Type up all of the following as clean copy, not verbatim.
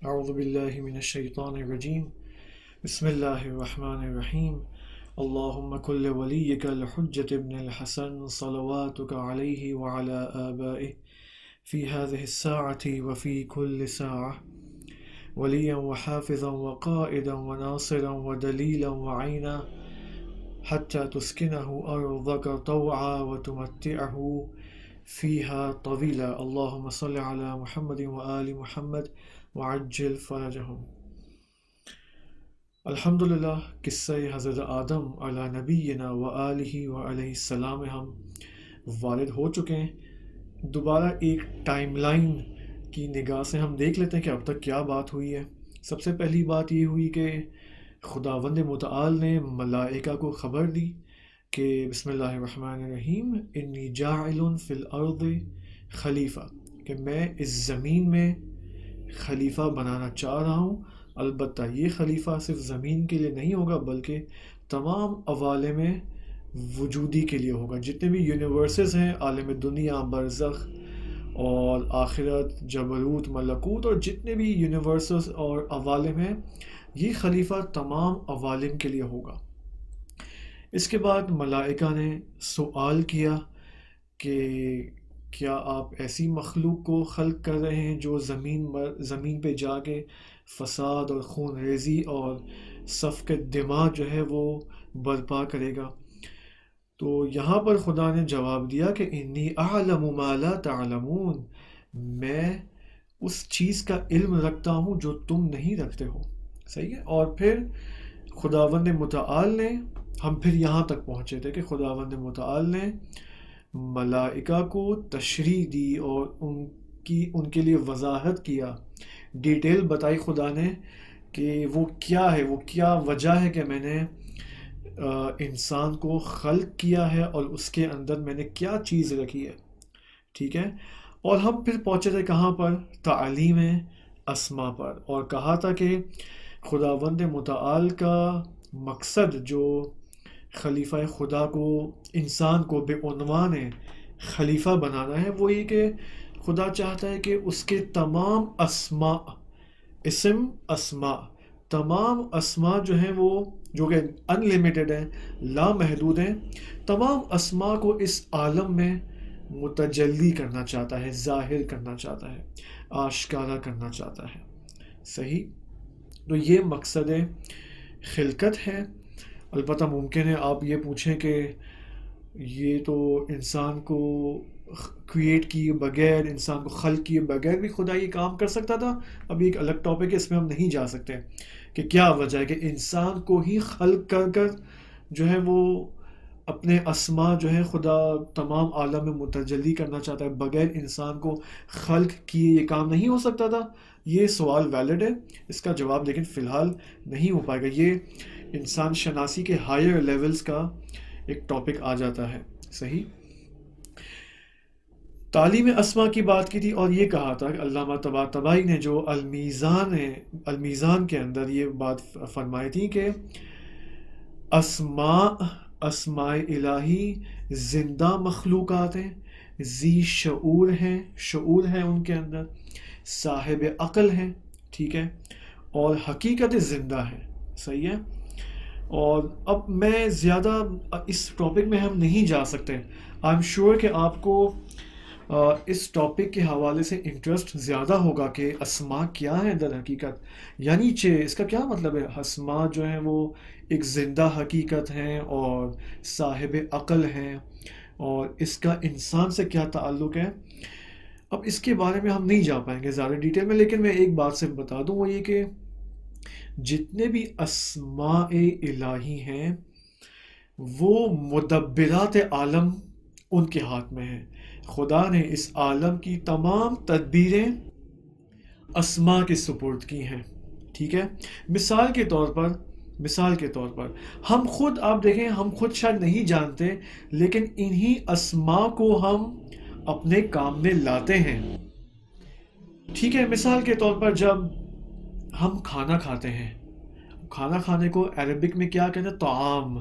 اعوذ باللہ من الشیطان الرجیم بسم اللہ الرحمن الرحیم اللہم کل ولیک الحجة ابن الحسن صلواتک علیہ وعلى آبائہ فی هذه الساعة وفی كل ساعة ولیا وحافظا وقائدا وناصرا ودلیلا وعینا حتى تسکنه ارضک طوعا وتمتعه فيها طویلا اللہم صل علی محمد وآل محمد وعجل فرجہم۔ الحمدللہ، قصہ حضرت آدم علی نبینا و آلہ و علیہ السلام ہم وارد ہو چکے ہیں۔ دوبارہ ایک ٹائم لائن کی نگاہ سے ہم دیکھ لیتے ہیں کہ اب تک کیا بات ہوئی ہے۔ سب سے پہلی بات یہ ہوئی کہ خداوند متعال نے ملائکہ کو خبر دی کہ بسم اللہ الرحمن الرحیم انی جاعل فی الارض خلیفہ، کہ میں اس زمین میں خلیفہ بنانا چاہ رہا ہوں۔ البتہ یہ خلیفہ صرف زمین کے لیے نہیں ہوگا بلکہ تمام عوالم وجودی کے لیے ہوگا۔ جتنے بھی یونیورسز ہیں، عالم دنیا، برزخ اور آخرت، جبروت، ملکوت، اور جتنے بھی یونیورسز اور عوالم ہیں، یہ خلیفہ تمام عوالم کے لیے ہوگا۔ اس کے بعد ملائکہ نے سوال کیا کہ کیا آپ ایسی مخلوق کو خلق کر رہے ہیں جو زمین پہ جا کے فساد اور خون ریزی اور سفک دماء جو ہے وہ برپا کرے گا؟ تو یہاں پر خدا نے جواب دیا کہ انی اعلم ما لا تعلمون، میں اس چیز کا علم رکھتا ہوں جو تم نہیں رکھتے ہو۔ صحیح ہے۔ اور پھر خداوند متعال نے، ہم پھر یہاں تک پہنچے تھے کہ خداوند متعال نے ملائکہ کو تشریح دی اور ان کے لیے وضاحت کیا، ڈیٹیل بتائی خدا نے کہ وہ کیا ہے، وہ کیا وجہ ہے کہ میں نے انسان کو خلق کیا ہے اور اس کے اندر میں نے کیا چیز رکھی ہے۔ ٹھیک ہے۔ اور ہم پھر پہنچے تھے کہاں پر؟ تعلیم اسما پر، اور کہا تھا کہ خداوند متعال کا مقصد جو خلیفہ خدا کو، انسان کو بے عنوان خلیفہ بنانا ہے، وہ یہ کہ خدا چاہتا ہے کہ اس کے تمام اسماء، تمام اسماء جو ہیں وہ جو کہ ان لمیٹڈ ہیں، لامحدود ہیں، تمام اسماء کو اس عالم میں متجلی کرنا چاہتا ہے، ظاہر کرنا چاہتا ہے، آشکارا کرنا چاہتا ہے۔ صحیح۔ تو یہ مقصد خلقت ہے۔ البتہ ممکن ہے آپ یہ پوچھیں کہ یہ تو انسان کو کریٹ کیے بغیر، انسان کو خلق کیے بغیر بھی خدا یہ کام کر سکتا تھا۔ ابھی ایک الگ ٹاپک ہے، اس میں ہم نہیں جا سکتے کہ کیا وجہ ہے کہ انسان کو ہی خلق کر جو ہے وہ اپنے اسما جو ہے خدا تمام عالم میں متجلی کرنا چاہتا ہے، بغیر انسان کو خلق کیے یہ کام نہیں ہو سکتا تھا۔ یہ سوال ویلڈ ہے، اس کا جواب لیکن فی الحال نہیں ہو پائے گا۔ یہ انسان شناسی کے ہائر لیولز کا ایک ٹاپک آ جاتا ہے۔ صحیح۔ تعلیم اسما کی بات کی تھی، اور یہ کہا تھا کہ علامہ طباطبائی نے جو المیزان کے اندر یہ بات فرمائی تھی کہ اسماء الہی زندہ مخلوقات ہیں، ذی شعور ہیں ان کے اندر، صاحب عقل ہیں، ٹھیک ہے، اور حقیقت زندہ ہے۔ صحیح ہے۔ اور اب میں زیادہ اس ٹاپک میں ہم نہیں جا سکتے۔ آئی ایم شیور کہ آپ کو اس ٹاپک کے حوالے سے انٹرسٹ زیادہ ہوگا کہ اسماء کیا ہے در حقیقت، یعنی اس کا کیا مطلب ہے۔ اسماء جو ہیں وہ ایک زندہ حقیقت ہیں اور صاحب عقل ہیں، اور اس کا انسان سے کیا تعلق ہے۔ اب اس کے بارے میں ہم نہیں جا پائیں گے زیادہ ڈیٹیل میں، لیکن میں ایک بات سے بتا دوں، وہ یہ کہ جتنے بھی اسماء الہی ہیں وہ مدبرات عالم ان کے ہاتھ میں ہیں۔ خدا نے اس عالم کی تمام تدبیریں اسماء کے سپرد کی ہیں۔ ٹھیک ہے۔ مثال کے طور پر ہم خود، آپ دیکھیں، ہم خود شاید نہیں جانتے لیکن انہی اسماء کو ہم اپنے کام میں لاتے ہیں۔ ٹھیک ہے۔ مثال کے طور پر جب ہم کھانا کھاتے ہیں، کھانا کھانے کو عربک میں کیا کہتے ہیں؟ طعام۔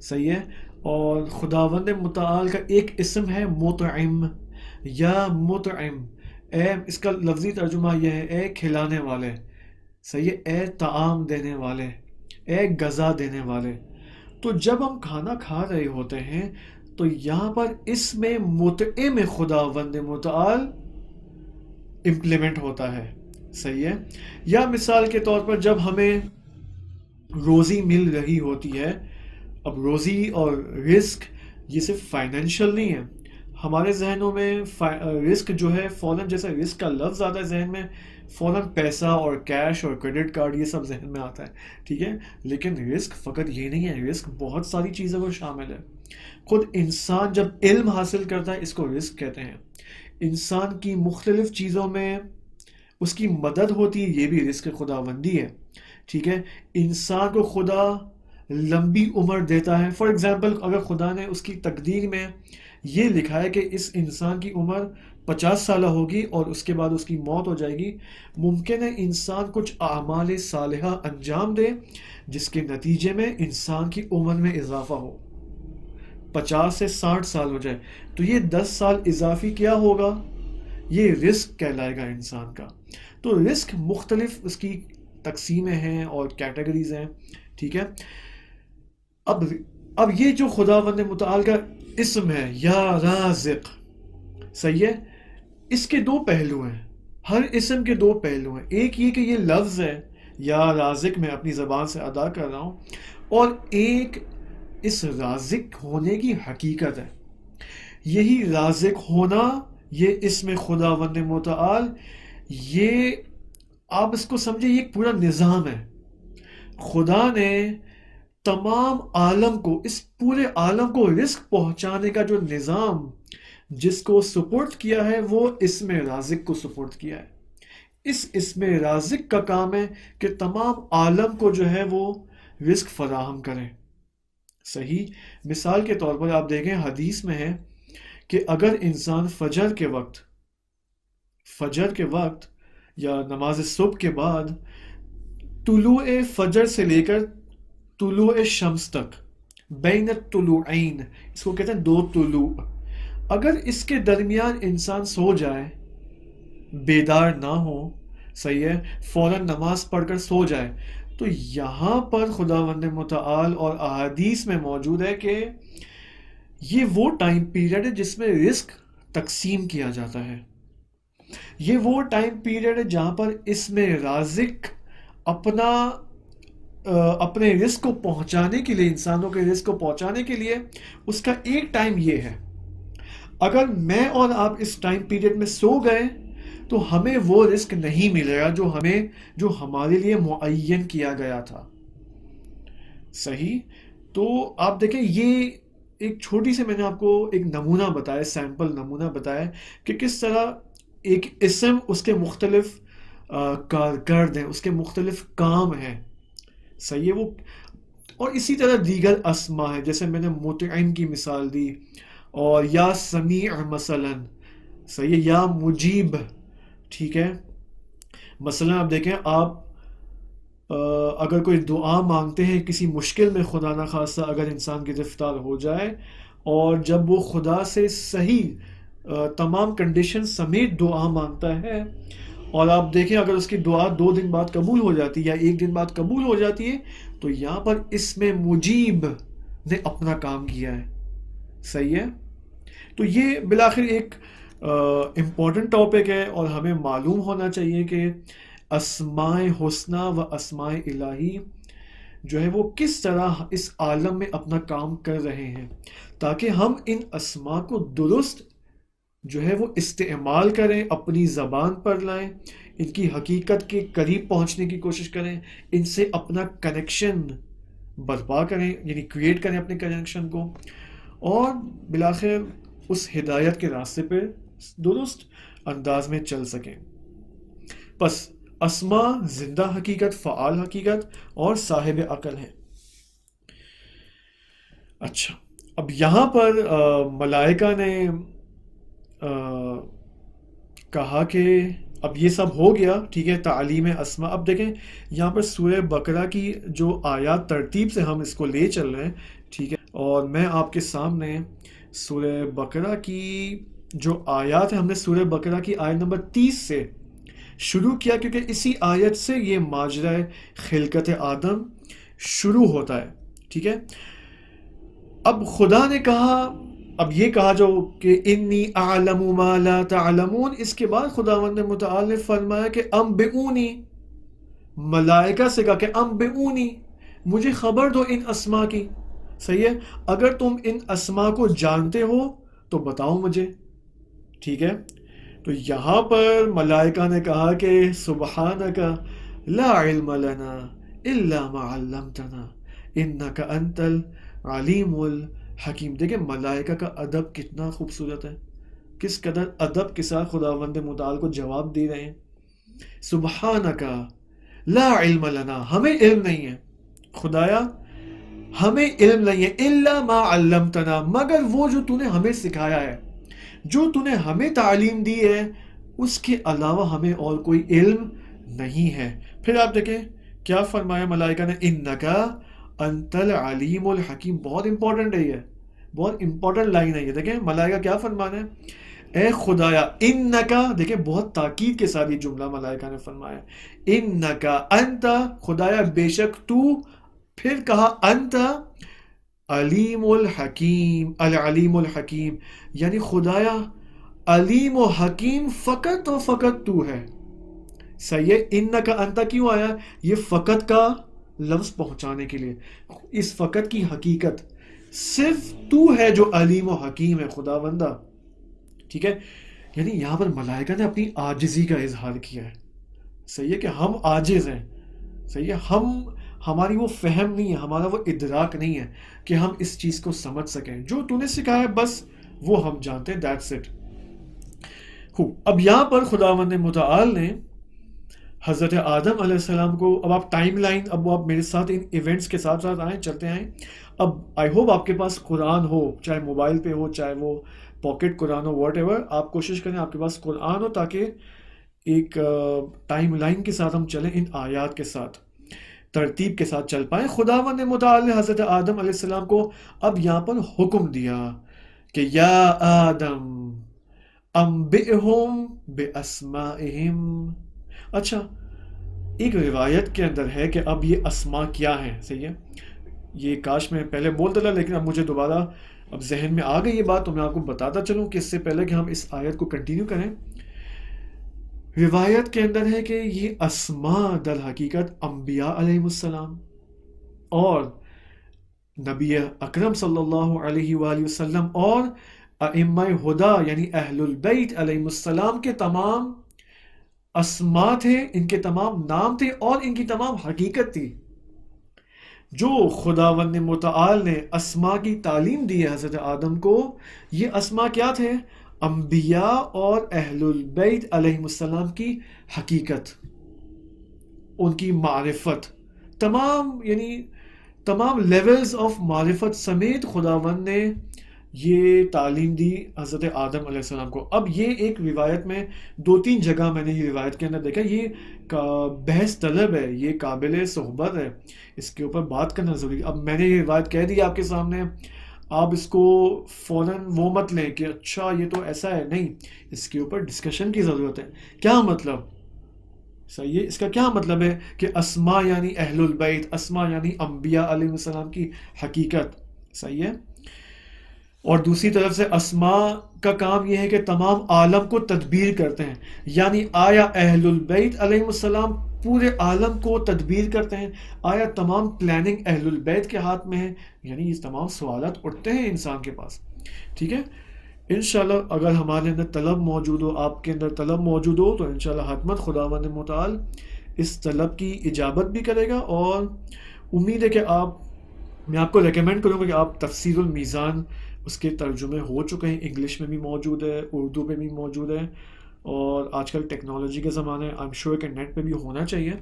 صحیح ہے۔ اور خداوند متعال کا ایک اسم ہے مطعم یا مطعم، اے، اس کا لفظی ترجمہ یہ ہے اے کھلانے والے، صحیح ہے، اے طعام دینے والے، اے غذا دینے والے۔ تو جب ہم کھانا کھا رہے ہوتے ہیں تو یہاں پر اس میں مطعم خداوند متعال امپلیمنٹ ہوتا ہے، صحیح ہے۔ یا مثال کے طور پر جب ہمیں روزی مل رہی ہوتی ہے، اب روزی اور رزق یہ صرف فائنینشیل نہیں ہے، ہمارے ذہنوں میں رزق جو ہے فوراً، جیسے رزق کا لفظ آتا ہے ذہن میں، فوراً پیسہ اور کیش اور کریڈٹ کارڈ یہ سب ذہن میں آتا ہے، ٹھیک ہے، لیکن رزق فقط یہ نہیں ہے، رزق بہت ساری چیزوں کو شامل ہے۔ خود انسان جب علم حاصل کرتا ہے اس کو رزق کہتے ہیں۔ انسان کی مختلف چیزوں میں اس کی مدد ہوتی ہے، یہ بھی رزق خداوندی ہے، ٹھیک ہے۔ انسان کو خدا لمبی عمر دیتا ہے، فار ایگزامپل اگر خدا نے اس کی تقدیر میں یہ لکھا ہے کہ اس انسان کی عمر 50 سالہ ہوگی اور اس کے بعد اس کی موت ہو جائے گی، ممکن ہے انسان کچھ اعمال صالحہ انجام دے جس کے نتیجے میں انسان کی عمر میں اضافہ ہو، 50 سے 60 سال ہو جائے، تو یہ 10 سال اضافی کیا ہوگا؟ یہ رزق کہلائے گا انسان کا۔ تو رزق مختلف اس کی تقسیمیں ہیں اور کیٹیگریز ہیں، ٹھیک ہے۔ اب یہ جو خداوند متعال کا اسم ہے یا رازق، صحیح ہے، اس کے دو پہلو ہیں، ہر اسم کے دو پہلو ہیں۔ ایک یہ کہ یہ لفظ ہے یا رازق میں اپنی زبان سے ادا کر رہا ہوں، اور ایک اس رازق ہونے کی حقیقت ہے۔ یہی رازق ہونا، یہ اسم خداوند متعال، یہ آپ اس کو سمجھے یہ ایک پورا نظام ہے۔ خدا نے تمام عالم کو، اس پورے عالم کو رزق پہنچانے کا جو نظام جس کو سپورٹ کیا ہے وہ اسم رازق کو سپورٹ کیا ہے۔ اس اسم رازق کا کام ہے کہ تمام عالم کو جو ہے وہ رزق فراہم کریں، صحیح۔ مثال کے طور پر آپ دیکھیں حدیث میں ہے کہ اگر انسان فجر کے وقت یا نماز صبح کے بعد طلوع فجر سے لے کر طلوع شمس تک، بین الطلوعین، اس کو کہتے ہیں دو طلوع، اگر اس کے درمیان انسان سو جائے، بیدار نہ ہو، صحیح ہے، فوراً نماز پڑھ کر سو جائے، تو یہاں پر خداوند متعال اور احادیث میں موجود ہے کہ یہ وہ ٹائم پیریڈ ہے جس میں رزق تقسیم کیا جاتا ہے۔ یہ وہ ٹائم پیریڈ ہے جہاں پر اسم رازق اپنے رزق کو پہنچانے کے لیے، انسانوں کے رزق کو پہنچانے کے لیے اس کا ایک ٹائم یہ ہے۔ اگر میں اور آپ اس ٹائم پیریڈ میں سو گئے تو ہمیں وہ رزق نہیں ملے گا جو ہمارے لیے معین کیا گیا تھا، صحیح۔ تو آپ دیکھیں یہ ایک چھوٹی سے میں نے آپ کو ایک نمونہ بتایا، سیمپل نمونہ بتایا کہ کس طرح ایک اسم اس کے مختلف کارکرد ہیں، اس کے مختلف کام ہیں، صحیح ہے وہ۔ اور اسی طرح دیگر اسما ہیں، جیسے میں نے مطعم کی مثال دی، اور یا سمیع مثلا، صحیح ہے، یا مجیب، ٹھیک ہے۔ مثلا آپ دیکھیں، آپ اگر کوئی دعا مانگتے ہیں کسی مشکل میں، خدا نخواستہ اگر انسان گرفتار ہو جائے، اور جب وہ خدا سے صحیح تمام کنڈیشن سمیت دعا مانگتا ہے، اور آپ دیکھیں اگر اس کی دعا 2 دن بعد قبول ہو جاتی ہے یا 1 دن بعد قبول ہو جاتی ہے، تو یہاں پر اسم مجیب نے اپنا کام کیا ہے، صحیح ہے۔ تو یہ بالآخر ایک امپورٹنٹ ٹاپک ہے، اور ہمیں معلوم ہونا چاہیے کہ اسماء حسنہ و اسماء الہی جو ہے وہ کس طرح اس عالم میں اپنا کام کر رہے ہیں، تاکہ ہم ان اسماء کو درست جو ہے وہ استعمال کریں، اپنی زبان پر لائیں، ان کی حقیقت کے قریب پہنچنے کی کوشش کریں، ان سے اپنا کنیکشن برپا کریں، یعنی کریٹ کریں اپنے کنیکشن کو، اور بالآخر اس ہدایت کے راستے پہ درست انداز میں چل سکیں۔ پس اسماء زندہ حقیقت، فعال حقیقت اور صاحب عقل ہے۔ اچھا، اب یہاں پر ملائکہ نے کہا کہ اب یہ سب ہو گیا، ٹھیک ہے، تعلیم اسماء۔ اب دیکھیں یہاں پر سورہ بقرہ کی جو آیات ترتیب سے ہم اس کو لے چل رہے ہیں، ٹھیک ہے، اور میں آپ کے سامنے سورہ بقرہ کی جو آیات ہیں ہم نے سورہ بقرہ کی آیت نمبر 30 سے شروع کیا، کیونکہ اسی آیت سے یہ ماجرا خلقت آدم شروع ہوتا ہے. ٹھیک ہے. اب خدا نے کہا، اب یہ کہا جو کہ انی اعلم ما لا تعلمون، اس کے بعد خداوند متعال نے فرمایا کہ انبئونی، ملائکہ سے کہا کہ انبئونی، مجھے خبر دو ان اسما کی. صحیح ہے. اگر تم ان اسما کو جانتے ہو تو بتاؤ مجھے. ٹھیک ہے. تو یہاں پر ملائکہ نے کہا کہ سبحانک لا علم لنا الا ما علمتنا انک انت العلیم الحکیم. دیکھیں ملائکہ کا ادب کتنا خوبصورت ہے، کس قدر ادب کے ساتھ خداوند متعال کو جواب دے رہے ہیں. سبحانک لا علم لنا، ہمیں علم نہیں ہے خدایا، ہمیں علم نہیں ہے، الا ما علمتنا، مگر وہ جو تو نے ہمیں سکھایا ہے، جو تو نے ہمیں تعلیم دی ہے، اس کے علاوہ ہمیں اور کوئی علم نہیں ہے. پھر آپ دیکھیں کیا فرمایا ملائکہ نے، انکا انت العلیم الحکیم. بہت امپورٹنٹ ہے، یہ بہت امپورٹنٹ لائن ہے یہ. دیکھیں ملائکہ کیا فرمانا ہے، اے خدایا انکا، دیکھیں بہت تاکید کے ساتھ یہ جملہ ملائکہ نے فرمایا، انکا انت، خدایا بے شک تو، پھر کہا انت علیم الحکیم، العلیم الحکیم، یعنی خدایا علیم و حکیم فقط و فقط تو ہے. صحیح ہے. انکا انت کیوں آیا؟ یہ فقط کا لفظ پہنچانے کے لیے. اس فقط کی حقیقت صرف تو ہے جو علیم و حکیم ہے خدا بندہ. ٹھیک ہے. یعنی یہاں پر ملائکہ نے اپنی عاجزی کا اظہار کیا ہے. صحیح ہے کہ ہم عاجز ہیں. صحیح ہے. ہماری وہ فہم نہیں ہے، ہمارا وہ ادراک نہیں ہے کہ ہم اس چیز کو سمجھ سکیں. جو تو نے سکھایا بس وہ ہم جانتے ہیں، دیٹس اٹ. اب یہاں پر خداوند متعال نے حضرت آدم علیہ السلام کو، اب آپ ٹائم لائن، اب آپ میرے ساتھ ان ایونٹس کے ساتھ ساتھ آئیں، چلتے آئیں. اب آئی ہوپ آپ کے پاس قرآن ہو، چاہے موبائل پہ ہو، چاہے وہ pocket Quran who, what ever, آپ کوشش کریں آپ کے پاس قرآن ہو تاکہ ایک ٹائم لائن کے ساتھ ہم چلیں، ان آیات کے ساتھ ترتیب کے ساتھ چل پائیں. خداوند متعال نے حضرت آدم علیہ السلام کو اب یہاں پر حکم دیا کہ یا آدم انبئہم باسمائہم. اچھا، ایک روایت کے اندر ہے کہ اب یہ اسما کیا ہیں. صحیح ہے. یہ کاش میں پہلے بولتا تھا، لیکن اب مجھے دوبارہ اب ذہن میں آ گئی یہ بات، تو میں آپ کو بتاتا چلوں کہ اس سے پہلے کہ ہم اس آیت کو کنٹینیو کریں. روایت کے اندر ہے کہ یہ اسما در حقیقت انبیاء علیہ السلام اور نبی اکرم صلی اللہ علیہ وآلہ وسلم اور ائمہ ہدا یعنی اہل البیت علیہ السلام کے تمام اسما تھے، ان کے تمام نام تھے اور ان کی تمام حقیقت تھی. جو خداوند متعال نے اسما کی تعلیم دی ہے حضرت آدم کو، یہ اسما کیا تھے؟ انبیاء اور اہل البیت علیہ السلام کی حقیقت، ان کی معرفت، تمام لیولز آف معرفت سمیت خداوند نے یہ تعلیم دی حضرت آدم علیہ السلام کو. اب یہ ایک روایت میں 2-3 جگہ میں نے یہ روایت کے اندر دیکھا، یہ بحث طلب ہے، یہ قابل صحبت ہے، اس کے اوپر بات کرنا ضروری. اب میں نے یہ روایت کہہ دی آپ کے سامنے، آپ اس کو فوراً وہ مت لیں کہ اچھا یہ تو ایسا ہے، نہیں، اس کے اوپر ڈسکشن کی ضرورت ہے. کیا مطلب؟ صحیح ہے. اس کا کیا مطلب ہے کہ اسما یعنی اہل البیت، اسما یعنی انبیاء علیہ السلام کی حقیقت. صحیح ہے. اور دوسری طرف سے اسما کا کام یہ ہے کہ تمام عالم کو تدبیر کرتے ہیں، یعنی آیا اہل البیت علیہ السلام پورے عالم کو تدبیر کرتے ہیں؟ آیا تمام پلاننگ اہل البیت کے ہاتھ میں ہے؟ یعنی یہ تمام سوالات اٹھتے ہیں انسان کے پاس. ٹھیک ہے. انشاءاللہ اگر ہمارے اندر طلب موجود ہو، آپ کے اندر طلب موجود ہو، تو انشاءاللہ حتمت خداوند متعال اس طلب کی اجابت بھی کرے گا. اور امید ہے کہ میں آپ کو ریکمینڈ کروں گا کہ آپ تفسیر المیزان، اس کے ترجمے ہو چکے ہیں، انگلش میں بھی موجود ہے، اردو پہ بھی موجود ہے، اور آج کل ٹیکنالوجی کے زمانے آئی ایم شیور کہ نیٹ پہ بھی ہونا چاہیے.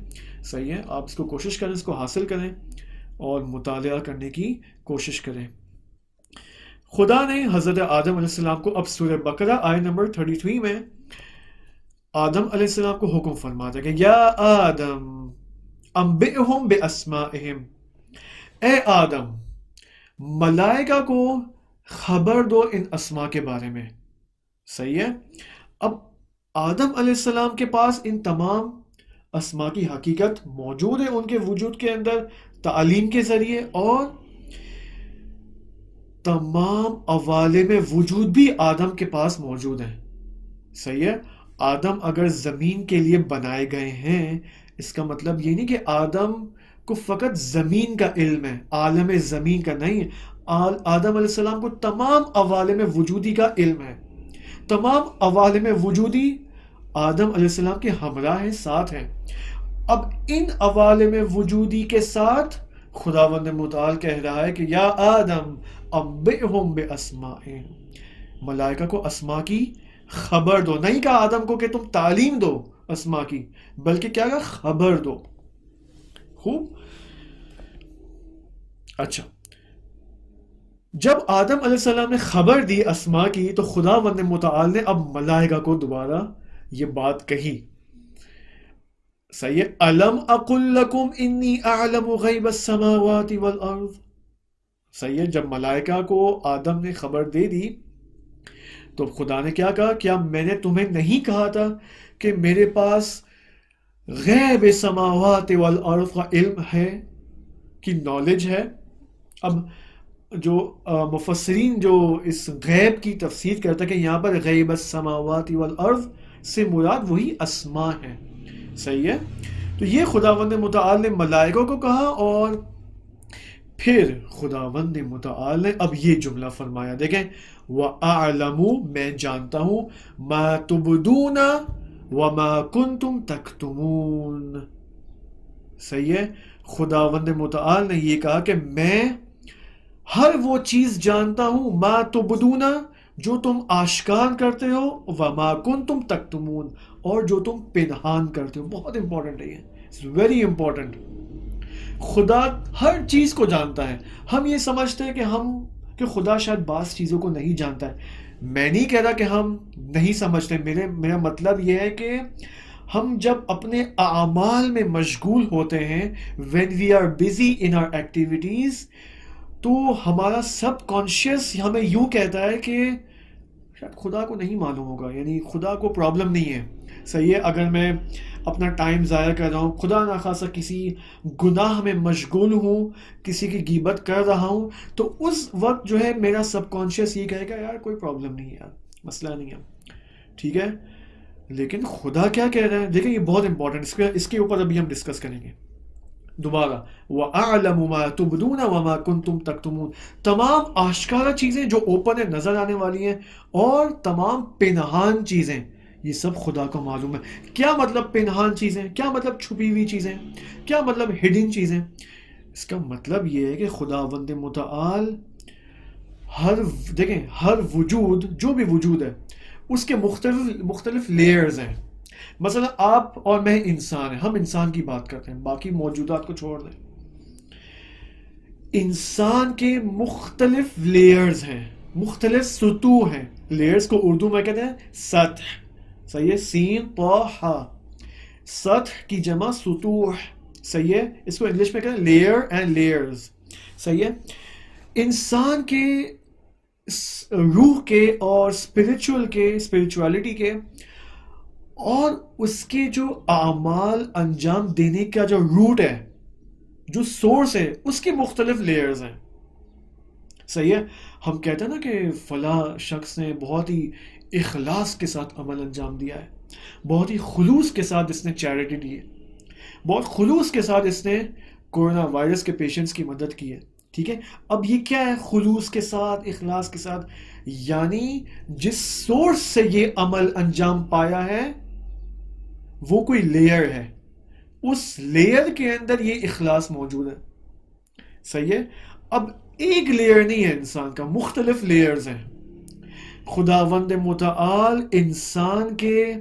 صحیح ہے. آپ اس کو کوشش کریں، اس کو حاصل کریں اور مطالعہ کرنے کی کوشش کریں. خدا نے حضرت آدم علیہ السلام کو اب سورہ بقرہ آیت نمبر 33 میں آدم علیہ السلام کو حکم فرماتا ہے کہ یا آدم انبئہم باسمائہم، اے آدم ملائکہ کو خبر دو ان اسما کے بارے میں. صحیح ہے. اب آدم علیہ السلام کے پاس ان تمام اسما کی حقیقت موجود ہے ان کے وجود کے اندر تعلیم کے ذریعے، اور تمام عوالم وجود بھی آدم کے پاس موجود ہیں. صحیح ہے. آدم اگر زمین کے لیے بنائے گئے ہیں، اس کا مطلب یہ نہیں کہ آدم کو فقط زمین کا علم ہے، عالم زمین کا نہیں ہے. آدم علیہ السلام کو تمام عوالم وجودی کا علم ہے. تمام عوالم وجودی آدم علیہ السلام کے ہمراہ ہیں، ساتھ ہیں. اب ان عوالم وجودی کے ساتھ خداوند متعال کہہ رہا ہے کہ یا آدم انبئہم باسمائہم، ملائکہ کو اسما کی خبر دو. نہیں کہا آدم کو کہ تم تعلیم دو اسما کی، بلکہ کیا کہا؟ خبر دو. خوب. اچھا، جب آدم علیہ السلام نے خبر دی اسما کی، تو خداوند متعال نے اب ملائکہ کو دوبارہ یہ بات کہی. صحیح ہے. الم اقل لکم انی اعلم غیب السماوات والارض. صحیح ہے. جب ملائکہ کو آدم نے خبر دے دی تو خدا نے کیا کہا؟ کیا میں نے تمہیں نہیں کہا تھا کہ میرے پاس غیب سماوات والارض کا علم ہے، کی نالج ہے؟ اب جو مفسرین جو اس غیب کی تفسیر کرتا ہے کہ یہاں پر غیب السماوات والارض سے مراد وہی اسما ہے. صحیح ہے. تو یہ خداوند متعال نے ملائکوں کو کہا، اور پھر خداوند متعال نے اب یہ جملہ فرمایا. دیکھیں، وَأَعْلَمُ، میں جانتا ہوں، مَا تُبْدُونَ وَمَا كُنْتُمْ تَكْتُمُونَ. صحیح ہے. خداوند متعال نے یہ کہا کہ میں ہر وہ چیز جانتا ہوں، ما تبدون، جو تم آشکار کرتے ہو، وما کنتم تکتمون، اور جو تم پنہان کرتے ہو. بہت امپورٹنٹ ہے یہ، اٹس ویری امپورٹنٹ. خدا ہر چیز کو جانتا ہے. ہم یہ سمجھتے ہیں کہ خدا شاید بعض چیزوں کو نہیں جانتا ہے. میں نہیں کہہ رہا کہ ہم نہیں سمجھتے. میرا مطلب یہ ہے کہ ہم جب اپنے اعمال میں مشغول ہوتے ہیں، when we are busy in our activities، تو ہمارا سب کانشیس ہمیں یوں کہتا ہے کہ شاید خدا کو نہیں معلوم ہوگا، یعنی خدا کو پرابلم نہیں ہے. صحیح ہے. اگر میں اپنا ٹائم ضائع کر رہا ہوں، خدا نخواستہ کسی گناہ میں مشغول ہوں، کسی کی غیبت کر رہا ہوں، تو اس وقت جو ہے میرا سب کانشیس یہ کہے گا یار کوئی پرابلم نہیں ہے، یار مسئلہ نہیں ہے. ٹھیک ہے. لیکن خدا کیا کہہ رہا ہے؟ دیکھیں یہ بہت امپورٹنٹ، اس کے اوپر ابھی ہم ڈسکس کریں گے دوبارہ. وَأَعْلَمُ مَا تُبْدُونَ وَمَا كُنْتُمْ تَكْتُمُونَ. تمام آشکارا چیزیں جو اوپن ہے، نظر آنے والی ہیں، اور تمام پنہان چیزیں، یہ سب خدا کو معلوم ہے. کیا مطلب پنہان چیزیں؟ کیا مطلب چھپی ہوئی چیزیں؟ کیا مطلب ہڈن چیزیں؟ اس کا مطلب یہ ہے کہ خداوند متعال ہر وجود، جو بھی وجود ہے، اس کے مختلف لیئرز ہیں. مثلا آپ اور میں انسان ہیں، ہم انسان کی بات کرتے ہیں، باقی موجودات کو چھوڑ دیں. انسان کے مختلف لیئرز ہیں، مختلف سطوح ہیں. لیئرز کو اردو میں کہتے ہیں سطح. صحیح ہے. سین طا ہا، سطح کی جمع سطوح. صحیح ہے. اس کو انگلش میں کہتے ہیں لیئر اینڈ لیئرز. صحیح ہے. انسان کے روح کے اور اسپرچولیٹی کے اور اس کے جو اعمال انجام دینے کا جو روٹ ہے، جو سورس ہے، اس کے مختلف لیئرز ہیں. صحیح ہے. ہم کہتے ہیں نا کہ فلاں شخص نے بہت ہی اخلاص کے ساتھ عمل انجام دیا ہے، بہت ہی خلوص کے ساتھ اس نے چیریٹی دی ہے، بہت خلوص کے ساتھ اس نے کورونا وائرس کے پیشنٹس کی مدد کی ہے. ٹھیک ہے. اب یہ کیا ہے؟ خلوص کے ساتھ، اخلاص کے ساتھ، یعنی جس سورس سے یہ عمل انجام پایا ہے وہ کوئی لیئر ہے، اس لیئر کے اندر یہ اخلاص موجود ہے. صحیح ہے. اب ایک لیئر نہیں ہے انسان کا، مختلف لیئرز ہیں. خداوند متعال انسان کے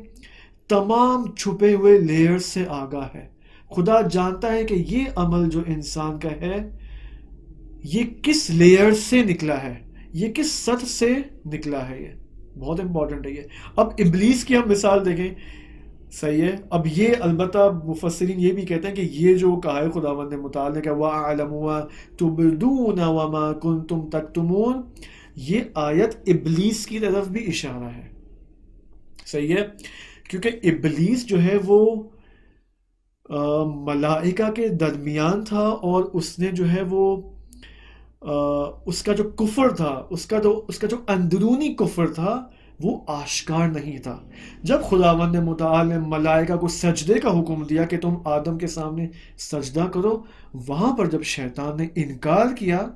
تمام چھپے ہوئے لیئر سے آگاہ ہے. خدا جانتا ہے کہ یہ عمل جو انسان کا ہے یہ کس لیئر سے نکلا ہے، یہ کس سطح سے نکلا ہے. یہ بہت امپورٹنٹ ہے یہ. اب ابلیس کی ہم مثال دیکھیں. صحیح ہے. اب یہ البتہ مفسرین یہ بھی کہتے ہیں کہ یہ جو کہا ہے خداوند متعال نے کہ وَأَعْلَمُ مَا تُبْدُونَ وَمَا كُنْتُمْ تَكْتُمُونَ، یہ آیت ابلیس کی طرف بھی اشارہ ہے. صحیح ہے، کیونکہ ابلیس جو ہے وہ ملائکہ کے درمیان تھا، اور اس نے جو ہے وہ اس کا جو کفر تھا، اس کا جو اندرونی کفر تھا وہ آشکار نہیں تھا۔ جب خداوند متعال نے ملائکہ کو سجدے کا حکم دیا کہ تم آدم کے سامنے سجدہ کرو، وہاں پر جب شیطان نے انکار کیا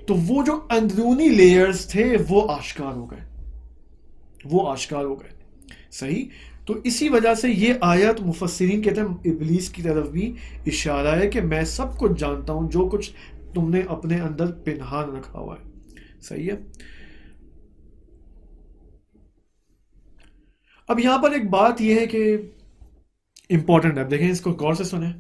تو وہ جو اندرونی لیئرز تھے وہ آشکار ہو گئے، وہ آشکار ہو گئے۔ صحیح، تو اسی وجہ سے یہ آیت مفسرین کہتے ہیں ابلیس کی طرف بھی اشارہ ہے کہ میں سب کچھ جانتا ہوں، جو کچھ تم نے اپنے اندر پنہان رکھا ہوا ہے۔ صحیح ہے۔ اب یہاں پر ایک بات یہ ہے کہ امپورٹنٹ ہے، اب دیکھیں اس کو غور سے سنیں۔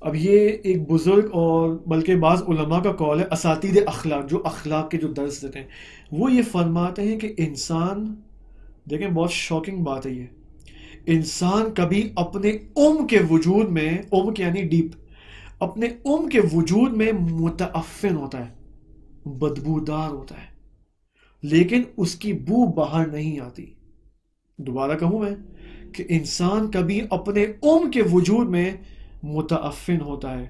اب یہ ایک بزرگ اور بلکہ بعض علماء کا قول ہے، اساتید اخلاق جو اخلاق کے جو درس دیتے ہیں، وہ یہ فرماتے ہیں کہ انسان، دیکھیں بہت شاکنگ بات ہے یہ، انسان کبھی اپنے کے وجود میں، کے یعنی ڈیپ، اپنے کے وجود میں متعفن ہوتا ہے، بدبودار ہوتا ہے، لیکن اس کی بو باہر نہیں آتی۔ دوبارہ کہوں میں کہ انسان کبھی اپنے کے وجود میں متعفن ہوتا ہے،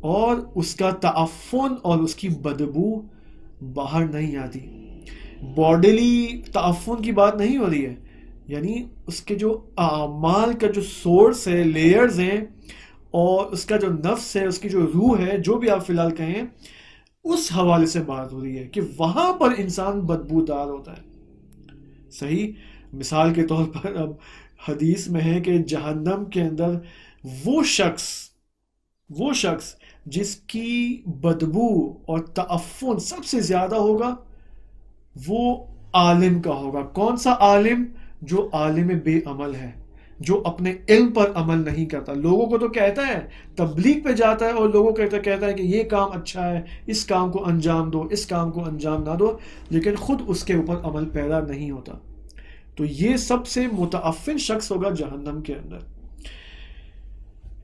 اور اس کا تعفن اور اس کی بدبو باہر نہیں آتی۔ باڈیلی تعفن کی بات نہیں ہو رہی ہے، یعنی اس کے جو اعمال کا جو سورس ہے، لیئرز ہیں، اور اس کا جو نفس ہے، اس کی جو روح ہے، جو بھی آپ فی الحال کہیں، اس حوالے سے بات ہو رہی ہے کہ وہاں پر انسان بدبودار ہوتا ہے۔ صحیح، مثال کے طور پر اب حدیث میں ہے کہ جہنم کے اندر وہ شخص جس کی بدبو اور تعفن سب سے زیادہ ہوگا وہ عالم کا ہوگا۔ کون سا عالم؟ جو عالم بے عمل ہے، جو اپنے علم پر عمل نہیں کرتا۔ لوگوں کو تو کہتا ہے، تبلیغ پہ جاتا ہے اور لوگوں کو کہتا ہے کہ یہ کام اچھا ہے، اس کام کو انجام دو، اس کام کو انجام نہ دو، لیکن خود اس کے اوپر عمل پیدا نہیں ہوتا۔ تو یہ سب سے متعفن شخص ہوگا جہنم کے اندر۔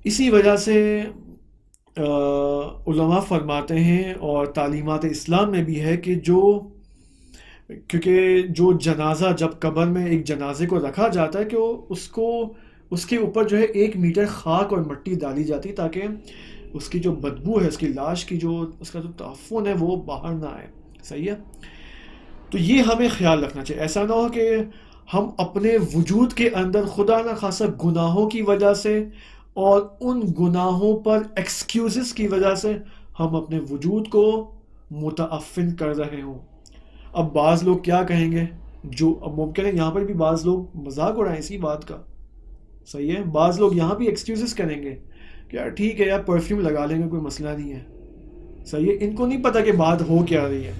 اسی وجہ سے علماء فرماتے ہیں، اور تعلیمات اسلام میں بھی ہے کہ کیونکہ جو جنازہ، جب قبر میں ایک جنازے کو رکھا جاتا ہے کہ اس کے اوپر جو ہے 1 میٹر خاک اور مٹی ڈالی جاتی تاکہ اس کی جو بدبو ہے، اس کی لاش کی جو اس کا جو تعفن ہے وہ باہر نہ آئے۔ صحیح ہے، تو یہ ہمیں خیال رکھنا چاہیے۔ ایسا نہ ہو کہ ہم اپنے وجود کے اندر خدا نہ خاصا گناہوں کی وجہ سے اور ان گناہوں پر ایکسکیوزز کی وجہ سے ہم اپنے وجود کو متعفن کر رہے ہوں۔ اب بعض لوگ کیا کہیں گے، جو اب ممکن ہے یہاں پر بھی بعض لوگ مذاق اڑائیں اسی بات کا۔ صحیح ہے، بعض لوگ یہاں بھی ایکسکیوزز کریں گے کہ یار ٹھیک ہے یار، پرفیوم لگا لیں گے، کوئی مسئلہ نہیں ہے۔ صحیح ہے، ان کو نہیں پتہ کہ بات ہو کیا رہی ہے،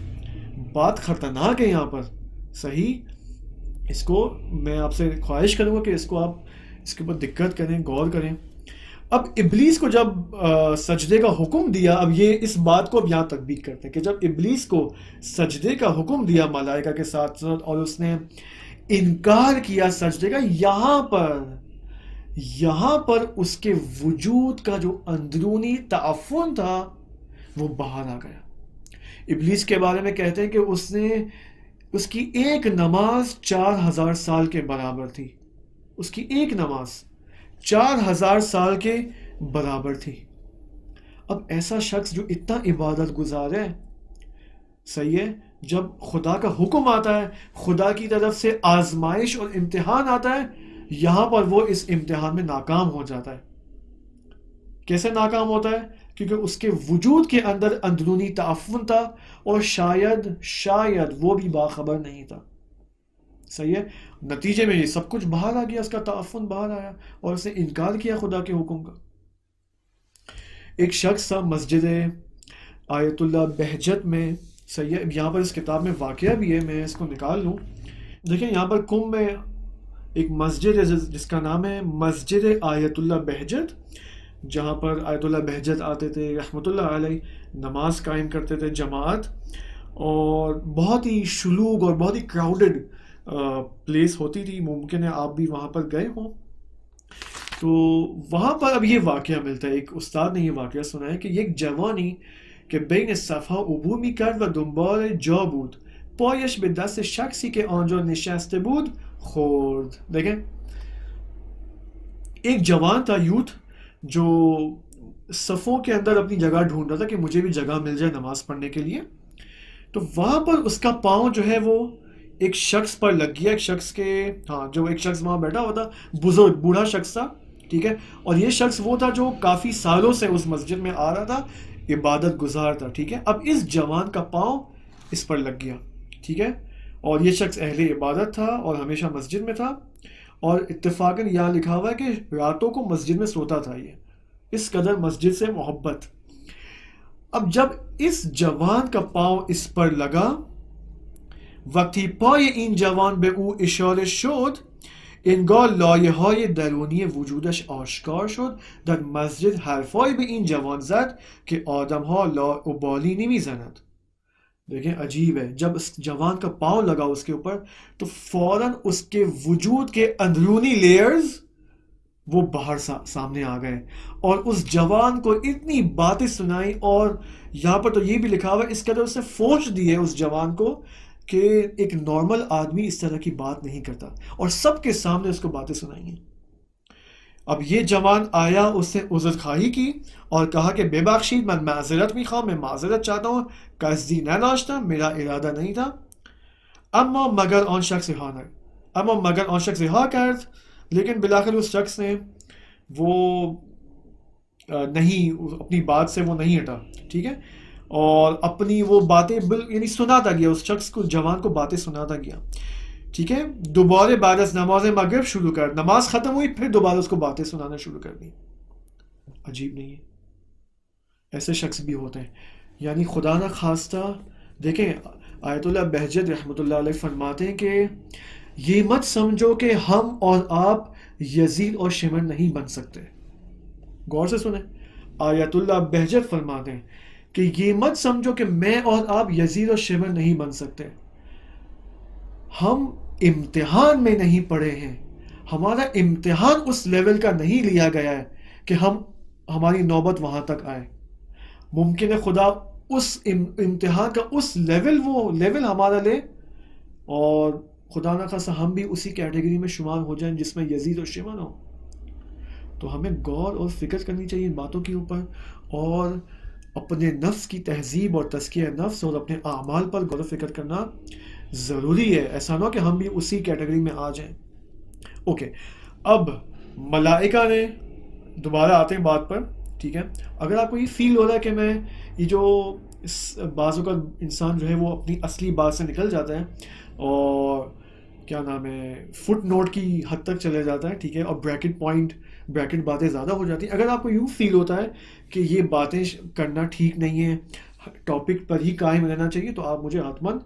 بات خطرناک ہے یہاں پر۔ صحیح، اس کو میں آپ سے خواہش کروں گا کہ اس کو آپ اس کے اوپر دقت کریں، غور کریں۔ اب ابلیس کو جب سجدے کا حکم دیا، اب یہ اس بات کو اب یہاں تطبیق کرتے ہیں کہ جب ابلیس کو سجدے کا حکم دیا ملائکہ کے ساتھ ساتھ، اور اس نے انکار کیا سجدے کا، یہاں پر اس کے وجود کا جو اندرونی تعفن تھا وہ باہر آ گیا۔ ابلیس کے بارے میں کہتے ہیں کہ اس کی ایک نماز 4000 سال کے برابر تھی۔ اس کی ایک نماز 4000 سال کے برابر تھی۔ اب ایسا شخص جو اتنا عبادت گزار ہے، صحیح ہے، جب خدا کا حکم آتا ہے، خدا کی طرف سے آزمائش اور امتحان آتا ہے، یہاں پر وہ اس امتحان میں ناکام ہو جاتا ہے۔ کیسے ناکام ہوتا ہے؟ کیونکہ اس کے وجود کے اندر اندرونی تعفن تھا، اور شاید وہ بھی باخبر نہیں تھا۔ صحیح ہے، نتیجے میں یہ سب کچھ باہر آ گیا، اس کا تعفن باہر آیا، اور اس نے انکار کیا خدا کے حکم کا۔ ایک شخص تھا مسجد آیت اللہ بہجت میں، صحیح ہے، یہاں پر اس کتاب میں واقعہ بھی ہے، میں اس کو نکال لوں۔ دیکھیں یہاں پر کم میں ایک مسجد ہے جس کا نام ہے مسجد آیت اللہ بہجت، جہاں پر آیت اللہ بہجت آتے تھے رحمۃ اللہ علیہ، نماز قائم کرتے تھے جماعت، اور بہت ہی شلوغ اور بہت ہی کراؤڈڈ پلیس ہوتی تھی۔ ممکن ہے آپ بھی وہاں پر گئے ہوں۔ تو وہاں پر اب یہ واقعہ ملتا ہے، ایک استاد نے یہ واقعہ سنا ہے کہ یک جوانی که بین صفها عبور میکرد و دنبال جا بود. پایش به دست شخصی که آنجا نشسته بود خورد. دیکھیں ایک جوان تھا یوتھ جو صفوں کے اندر اپنی جگہ ڈھونڈ رہا تھا کہ مجھے بھی جگہ مل جائے نماز پڑھنے کے لیے. تو وہاں پر اس کا پاؤں جو ہے وہ ایک شخص پر لگ گیا, ایک شخص کے, ہاں جو ایک شخص وہاں بیٹھا ہوا تھا, بزرگ بوڑھا شخص تھا, ٹھیک ہے, اور یہ شخص وہ تھا جو کافی سالوں سے اس مسجد میں آ رہا تھا, عبادت گزار تھا, ٹھیک ہے. اب اس جوان کا پاؤں اس پر لگ گیا, ٹھیک ہے, اور یہ شخص اہل عبادت تھا اور ہمیشہ مسجد میں تھا, اور اتفاقاً یہاں لکھا ہوا ہے کہ راتوں کو مسجد میں سوتا تھا, یہ اس قدر مسجد سے محبت. اب جب اس جوان کا پاؤں اس پر لگا, وقتی پای این جوان به او اشاره شد انگار لایه های درونی وجودش آشکار شد. در مسجد حرفایی به این جوان زد که آدم ها لاابالی نمی زند. دیکھیں عجیب ہے, جب اس جوان کا پاؤں لگا اس کے اوپر تو فوراً اس کے وجود کے اندرونی لیئرز وہ باہر سامنے آ گئے اور اس جوان کو اتنی باتیں سنائی, اور یہاں پر تو یہ بھی لکھا ہوا ہے اس قدر اس نے فوش دی ہے اس جوان کو کہ ایک نارمل آدمی اس طرح کی بات نہیں کرتا, اور سب کے سامنے اس کو باتیں سنائی ہیں. اب یہ جوان آیا, اس نے عذر خواہی کی اور کہا کہ بے بخشید, من معذرت میخوام, میں معذرت چاہتا ہوں, قصدی نداشتم, میرا ارادہ نہیں تھا. اما مگر آن شخص رہا کرد, لیکن بالآخر اس شخص نے وہ نہیں, اپنی بات سے وہ نہیں ہٹا, ٹھیک ہے, اور اپنی وہ باتیں یعنی سناتا گیا, اس شخص کو, جوان کو باتیں سناتا گیا, ٹھیک ہے. دوبارہ بعد از نماز مغرب شروع کر, نماز ختم ہوئی پھر دوبارہ اس کو باتیں سنانا شروع کر دی. عجیب نہیں ہے؟ ایسے شخص بھی ہوتے ہیں. یعنی خدا نہ خواستہ, دیکھیں آیت اللہ بہجت رحمۃ اللہ علیہ فرماتے ہیں کہ یہ مت سمجھو کہ ہم اور آپ یزید اور شمر نہیں بن سکتے. غور سے سنیں, آیت اللہ بہجت فرماتے ہیں کہ یہ مت سمجھو کہ میں اور آپ یزید اور شمر نہیں بن سکتے. ہم امتحان میں نہیں پڑے ہیں, ہمارا امتحان اس لیول کا نہیں لیا گیا ہے کہ ہماری نوبت وہاں تک آئے. ممکن ہے خدا اس امتحان کا اس لیول ہمارا لے, اور خدا نہ خواستہ ہم بھی اسی کیٹیگری میں شمار ہو جائیں جس میں یزید اور شمر ہو. تو ہمیں غور اور فکر کرنی چاہیے ان باتوں کے اوپر, اور اپنے نفس کی تہذیب اور تزکیہ نفس اور اپنے اعمال پر غور و فکر کرنا ضروری ہے. ایسا نہ ہو کہ ہم بھی اسی کیٹیگری میں آ جائیں. اوکے, اب ملائکہ نے, دوبارہ آتے ہیں بات پر, ٹھیک ہے. اگر آپ کو یہ فیل ہو رہا ہے کہ میں یہ جو بعض اوقات انسان جو ہے وہ اپنی اصلی بات سے نکل جاتا ہے اور کیا نام ہے فٹ نوٹ کی حد تک چلے جاتا ہے, ٹھیک ہے, اور بریکٹ باتیں زیادہ ہو جاتی ہیں, اگر آپ کو یوں فیل ہوتا ہے کہ یہ باتیں کرنا ٹھیک نہیں ہے, ٹاپک پر ہی قائم رہنا چاہیے, تو آپ مجھے حتماً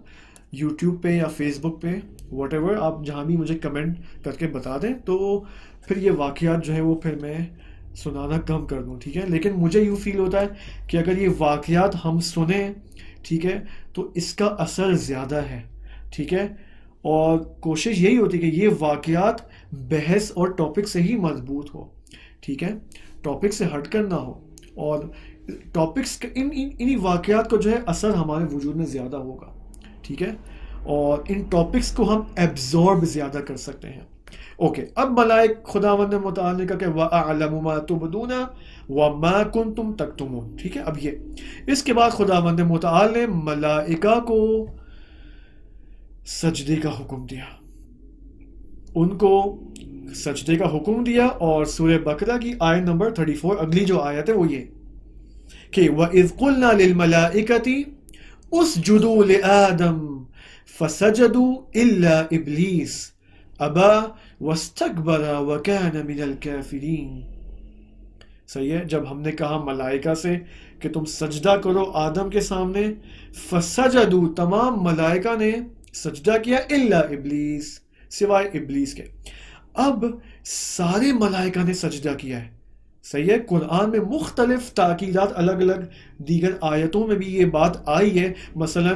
یوٹیوب پہ یا فیس بک پہ واٹ ایور آپ جہاں بھی مجھے کمنٹ کر کے بتا دیں, تو پھر یہ واقعات جو ہے وہ پھر میں سنانا کم کر دوں, ٹھیک ہے. لیکن مجھے یوں فیل ہوتا ہے کہ اگر یہ واقعات ہم سنیں, ٹھیک ہے, تو اس کا اثر زیادہ ہے, ٹھیک ہے, اور کوشش یہی ہوتی ہے کہ یہ واقعات بحث اور ٹاپک سے ہی مضبوط ہو, ٹھیک ہے, ٹاپک سے ہٹ کر نہ ہو, اور ٹاپکس انہی واقعات کو جو ہے اثر ہمارے وجود میں زیادہ ہوگا, ٹھیک ہے, اور ان ٹاپکس کو ہم ایبزورب زیادہ کر سکتے ہیں. اوکے, اب ملائک خداوند متعال نے کہا کہ وَأَعْلَمُ مَا تُبْدُونَ وَمَا كُنْتُمْ تَكْتُمُونَ, ٹھیک ہے. اب یہ اس کے بعد خداوند متعال نے ملائکہ کو سجدے کا حکم دیا, ان کو سجدے کا حکم دیا, اور سورہ بقرہ کی آیت نمبر 34 اگلی جو آیت ہے وہ یہ کہ وَإِذْ قُلْنَا لِلْمَلَائِكَةِ اسْجُدُوا لِآدَمَ فَسَجَدُوا إِلَّا إِبْلِيسَ أَبَى وَاسْتَكْبَرَ وَكَانَ مِنَ الْكَافِرِينَ. صحیح ہے, جب ہم نے کہا ملائکہ سے کہ تم سجدہ کرو آدم کے سامنے, فَسَجَدُوا, تمام ملائکہ نے سجدہ کیا, إِلَّا إِبْلِيسَ, سوائے ابلیس کے. اب سارے ملائکہ نے سجدہ کیا ہے, صحیح ہے. قرآن میں مختلف تاکیدات الگ الگ دیگر آیتوں میں بھی یہ بات آئی ہے, مثلا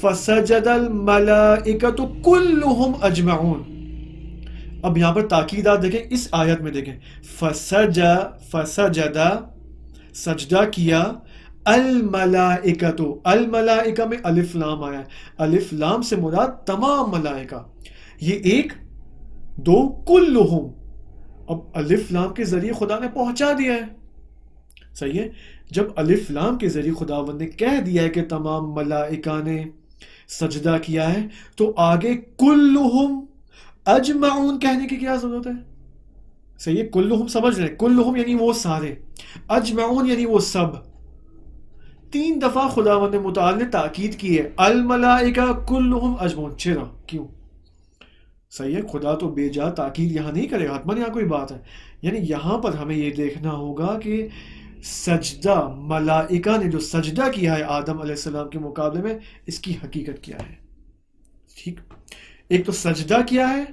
فَسَجَدَ الْمَلَائِكَةُ كُلُّهُمْ أَجْمَعُونَ. اب یہاں پر تاکیدات دیکھیں, اس آیت میں دیکھیں, فَسَجَدَ سجدہ کیا, الملائکۃ, الملائکہ میں الف لام آیا ہے, الف لام سے مراد تمام ملائکہ, یہ ایک دو کلہم، اب الف لام کے ذریعے خدا نے پہنچا دیا ہے. صحیح ہے. جب الف لام کے ذریعے خداوند نے کہہ دیا ہے کہ تمام ملائکہ نے سجدہ کیا ہے، تو آگے کلہم اجمعون کہنے کی کیا ضرورت ہے؟ صحیح ہے. کلہم سمجھ رہے ہیں، کلہم یعنی وہ سارے، اجمعون یعنی وہ سب. 3 دفعہ خداوند متعال نے تاکید کی ہے، الملائکہ کلہم اجمعون. چرا کیوں؟ صحیح ہے. خدا تو بے جا تاکید یہاں نہیں کرے گا، حتماً یہاں کوئی بات ہے. یعنی یہاں پر ہمیں یہ دیکھنا ہوگا کہ سجدہ، ملائکہ نے جو سجدہ کیا ہے آدم علیہ السلام کے مقابلے میں، اس کی حقیقت کیا ہے. ٹھیک، ایک تو سجدہ کیا ہے،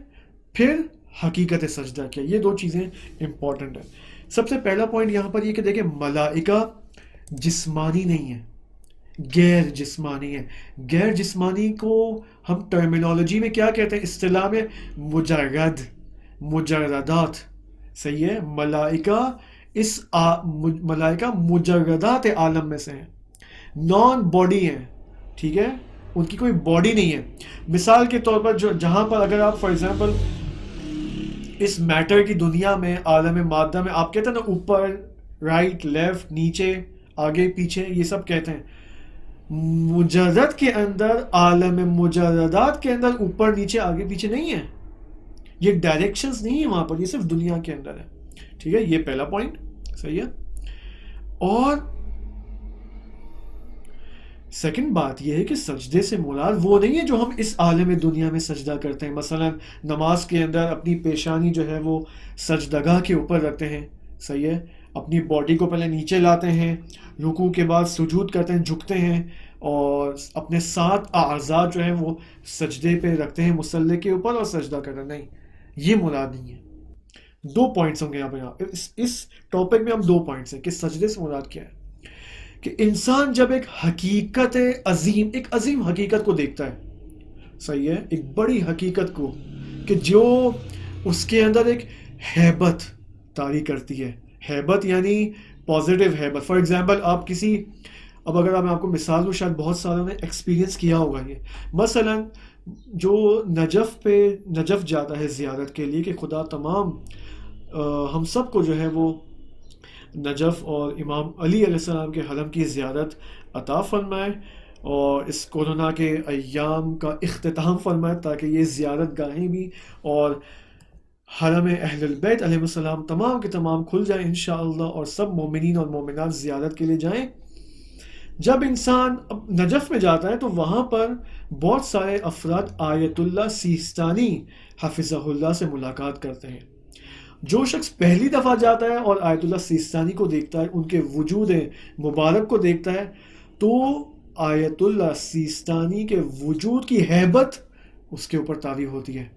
پھر حقیقت سجدہ کیا. یہ 2 چیزیں امپورٹنٹ ہیں. سب سے پہلا پوائنٹ یہاں پر یہ کہ دیکھیں ملائکہ جسمانی نہیں ہے، غیر جسمانی ہے. غیر جسمانی کو ہم ٹرمینالوجی میں کیا کہتے ہیں؟ اصطلاح میں مجرد، مجردات. صحیح ہے. ملائکہ مجردات عالم میں سے ہیں، نان باڈی ہیں. ٹھیک ہے، ان کی کوئی باڈی نہیں ہے. مثال کے طور پر جہاں پر اگر آپ فار ایگزامپل اس میٹر کی دنیا میں، عالم مادہ میں، آپ کہتے ہیں نا اوپر، رائٹ، لیفٹ، نیچے، آگے، پیچھے، یہ سب کہتے ہیں. مجرد کے اندر، عالم مجردات کے اندر اوپر نیچے آگے پیچھے نہیں ہے. یہ ڈائریکشنز نہیں ہیں وہاں پر، یہ صرف دنیا کے اندر ہے. ٹھیک ہے، یہ پہلا پوائنٹ. صحیح ہے. اور سیکنڈ بات یہ ہے کہ سجدے سے مراد وہ نہیں ہے جو ہم اس عالم دنیا میں سجدہ کرتے ہیں. مثلا نماز کے اندر اپنی پیشانی جو ہے وہ سجدگاہ کے اوپر رکھتے ہیں. صحیح ہے. اپنی باڈی کو پہلے نیچے لاتے ہیں، رکوع کے بعد سجود کرتے ہیں، جھکتے ہیں، اور اپنے 7 اعضاء جو ہیں وہ سجدے پہ رکھتے ہیں مصلی کے اوپر اور سجدہ کرتے ہیں. نہیں، یہ مراد نہیں ہے. 2 پوائنٹس ہوں گے یہاں پہ. اس ٹاپک میں ہم 2 پوائنٹس ہیں کہ سجدے سے مراد کیا ہے. کہ انسان جب ایک حقیقت عظیم، ایک عظیم حقیقت کو دیکھتا ہے، صحیح ہے، ایک بڑی حقیقت کو، کہ جو اس کے اندر ایک ہیبت طاری کرتی ہے. ہیبت یعنی پازیٹیو ہیبت. فار ایگزامپل آپ کسی، اب اگر میں آپ کو مثال دوں، شاید بہت ساروں نے ایکسپیرینس کیا ہوگا یہ. مثلا جو نجف جاتا ہے زیارت کے لیے کہ خدا تمام ہم سب کو جو ہے وہ نجف اور امام علی علیہ السلام کے حرم کی زیارت عطا فرمائے، اور اس کورونا کے ایام کا اختتام فرمائے، تاکہ یہ زیارت گاہیں بھی اور حرم اہل البیت علیہ السلام تمام کے تمام کھل جائیں انشاءاللہ، اور سب مومنین اور مومنات زیارت کے لیے جائیں. جب انسان نجف میں جاتا ہے تو وہاں پر بہت سارے افراد آیت اللہ سیستانی حفظہ اللہ سے ملاقات کرتے ہیں. جو شخص پہلی دفعہ جاتا ہے اور آیت اللہ سیستانی کو دیکھتا ہے، ان کے وجود مبارک کو دیکھتا ہے، تو آیت اللہ سیستانی کے وجود کی ہیبت اس کے اوپر طاری ہوتی ہے،